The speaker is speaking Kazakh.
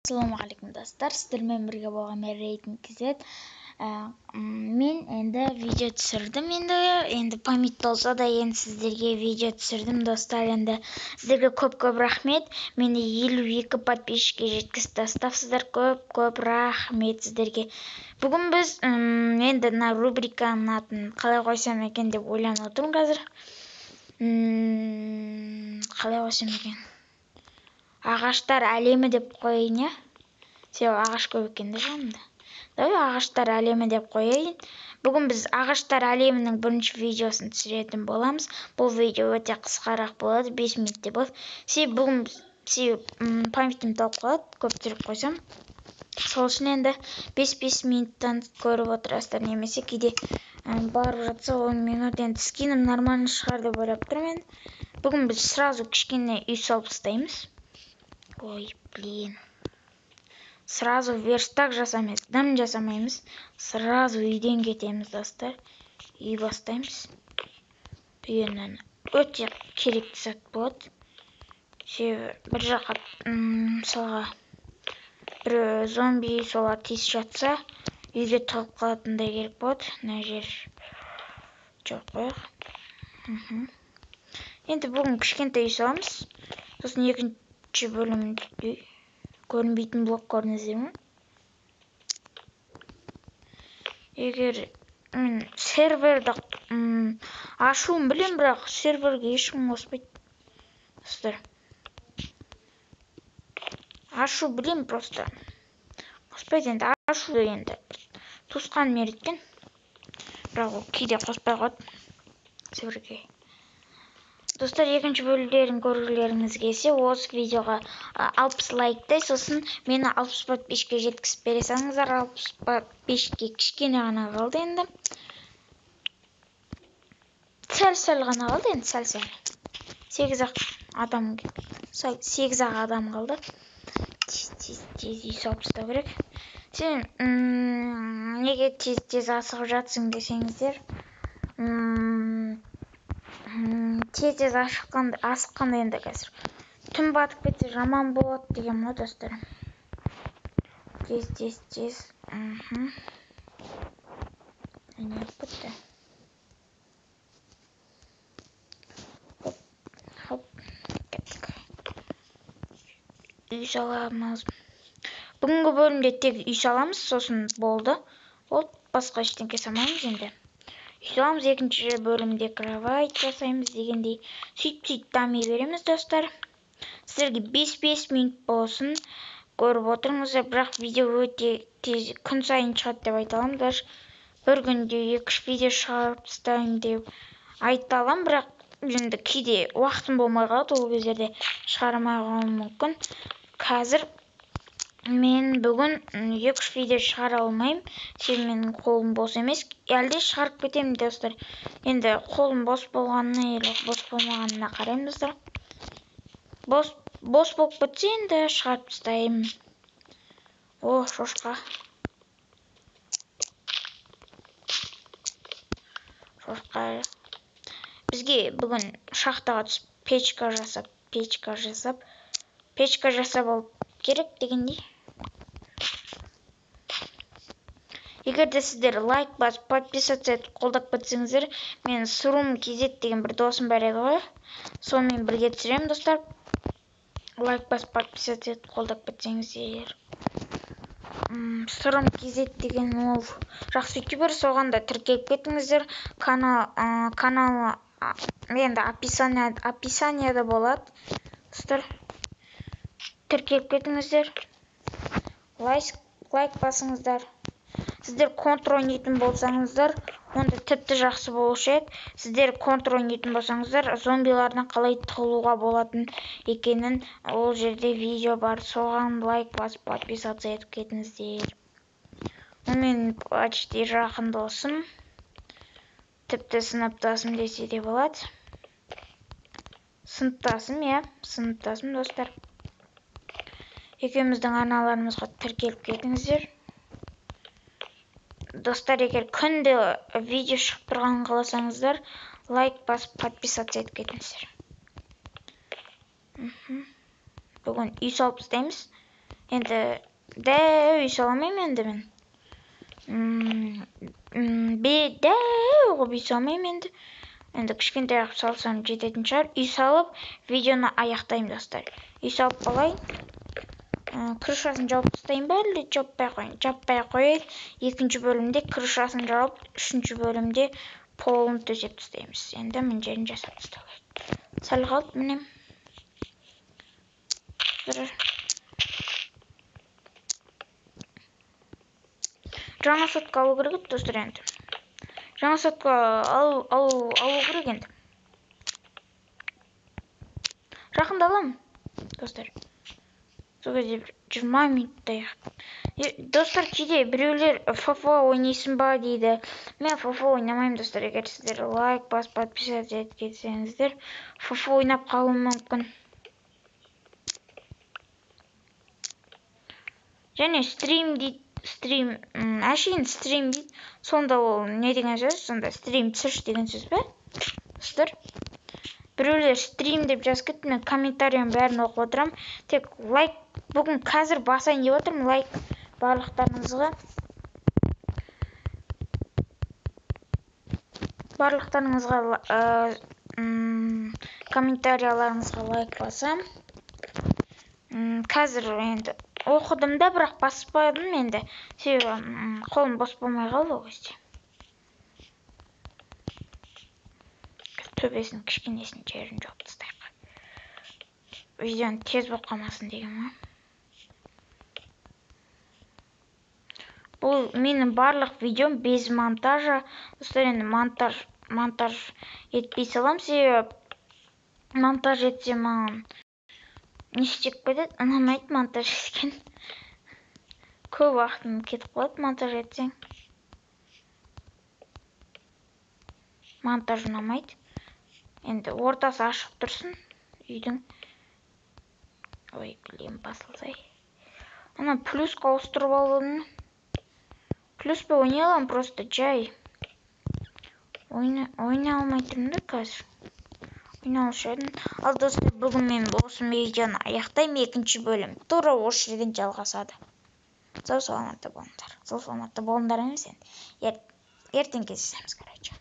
Ассалаумағалейкум достар, сіздермен бірге болған мен рейтинг KZ. Мен енді видео түсірдім, енді память болса да енді сіздерге видео түсірдім достар. Енді сіздерге көп рахмет. Мені 52 подписчикке жеткізіп тастапсыздар. Көп рахмет сіздерге. Бүгін біз енді мына рубриканың атын қалай қойсам екен деп ойланып отырмын қазір. Қалай қойсам екен? Ағаштар әлемі деп қояйын, я? Себебі ағаш көп екен де жанымда. Ағаштар әлемі деп қояйын. Бүгін біз ағаштар әлемінің бірінші видеосын түсіретін боламыз. Бұл видео өте қысқарақ болады, 5 минутте болады. Бүгін памятім толып қалады, көп түсіріп қойсам. Сол үшін енді 5 минуттан көріп отырасыздар, немесе кейде барып жатса 10 минут. Енді скинім нормально шығар деп ойлап тұрмын. Бүгін біз сразу кішкене үй салып тастаймыз. Ой, блин. Сразу верстак жасамаймыз, дым жасамаймыз. Сразу үйден кетеміз, достар. Үй бастаймыз. Үйінен өте керекті зат болады. Бір жаққа мысалға бір зомби солар тиісіп жатса, үйге тығып қалатындай керек болады. Мына жер жоқ қояйық. Енді бүгін кішкентай үй саламыз. Сосын екінші бөлімде үй. Көрінбейтін блок көрдіңіздер ме? Егер мен серверді ашуын білем, бірақ серверге ешкім қоспайды. Достар, ашу білем просто. Қоспайды енді, ашу енді туысқан мереткен. Бірақ ол кейде қоспай қойды серверге. Достар, екінші бөлімдерін көргілеріңіз келсе, осы видеоға 60 лайктай, сосын мені 60 подписчикке жеткізіп бере салыңыздар. 60 подписчикке кішкене ғана қалды енді. Сәл ғана қалды енді, сәл. 8-ақ адам қалды. Тез үй салып тастау керек. Сен неге тез асығып жатсың десеңіздер, тез асыққанда енді қазір түн батып кетсе жаман болады деген ма, достар? Тез. Не бітті? Хоп, кеттік. Үй саламыз. Бүгінгі бөлімде тек үй саламыз, сосын болды. Басқа ештеңке салмаймыз енді. Үй саламыз, екінші бөлімде кровать жасаймыз дегендей. Сөйтіп дами береміз, достар. Сіздерге 5 минут болсын, көріп отырыңыздар, бірақ видео өте тез күн сайын шығады деп айта аламын. Даже бір күнде 2-3 видео шығарып тастаймын деп айта аламын, бірақ енді кейде уақытым болмай қалады, ол кездерде шығармай қалуым мүмкін. Қазір мен бүгін 2-3 видео шығара алмаймын, себебі менің қолым бос емес. Әлде шығарып кетемін, достар. Енді қолым бос болғанына, бос болмағанына қараймын, достар. Бос болып кетсе, енді шығарып тастаймын. Шошқа. Бізге бүгін шахтаға түсіп печка жасап алып керек дегендей. Егер де сіздер лайк басып, подписаться етіп қолдап кетсеңіздер, мен Сұрым KZ деген бір досым бар еді ғой. Сонымен бірге түсіремін, достар. Лайк басып, подписаться етіп қолдап кетсеңіздер. Сұрым KZ деген ол жақсы ютубер, соған да тіркеліп кетіңіздер. Канал енді описанияда болады. Достар, тіркеліп кетіңіздер. Лайк басыңыздар. Сіздер контр ойнайтын болсаңыздар, онда тіпті жақсы болушы еді. Сіздер контр ойнайтын болсаңыздар, зомбилардан қалай тығылуға болатын екенін ол жерде видео бар. Соған лайк басып, подписаться етіп кетіңіздер. Мен почти жақын досым, тіпті сыныптасым десе де болады. Сыныптасым, достар. Екеуміздің арналарымызға тіркеліп кетіңіздер. Достар, егер күнде видео шығып тұрғанын қаласаңыздар, лайк басып, подписаться етіп кетіңіздер. Бүгін үй салып тастаймыз. Енді дәу үй саламаймын енді мен. Дәу қылып үй салмаймын енді. Енді кішкентай қылып салсам жететін шығар. Үй салып, видеоны аяқтаймын достар. Үй салып болайын. Крышасын жауып тастайын ба, әлде жаппай қояйын? Жаппай қояйын. Екінші бөлімде крышасын жауып, үшінші бөлімде полын төсеп тастаймыз. Енді мына жерін жасап тастайық. Сәл қалып, міне. Жаңа сотқа алу керек достар енді. Жаңа сотқа алу керек енді. Жақында аламын достар. Сол кезде 20 минуттай. Достар, кейде біреулер FFO ойнайсың ба дейді. Мен FFO ойнамаймын достар. Егер сіздер лайк басып подписаться етіп кетсеңіздер, FFO ойнап қалуым мүмкін. Және стрим дейді. Әшейін стрим дейді. Сонда ол не деген сөз? Сонда стрим түсірші деген сөз бе? Достар. Біреулер стрим деп жазып кетті, мен комментарийын бәрін оқып отырам. Тек лайк, бүгін қазір басайын деп отырмын, лайк барлықтарыңызға. Комментарияларыңызға лайк басам. Қазір енді оқыдым да, бірақ баспадым енді. Себебі қолым бос болмай қалды ол кезде. Төбесін кішкенесін жерін жауып тастайық. Видеоны тез болып қалмасын деген ма? Бұл менің барлық видеом без монтажа. Достар, енді монтаж етпей салам, себебі монтаж етсем маған не істеп кетеді? Ұнамайды монтаж еткен. Көп уақытым кетіп қалады монтаж етсең. Монтаж ұнамайды. Енді ортасы ашық тұрсын үйдің. Ой, білем, басылсай. Ана плюсқа ауыстырып алдым. Плюс бе ойнай аламын, просто жай. Ойнай алмай тұрмын да қазір. Ойналушы едім. Ал достар, бүгін мен осы видеоны аяқтаймын. Екінші бөлім тура осы жерден жалғасады. Сау саламатта болыңдар. Сау саламатта болыңдар емес енді. Ертең кездесеміз, короче.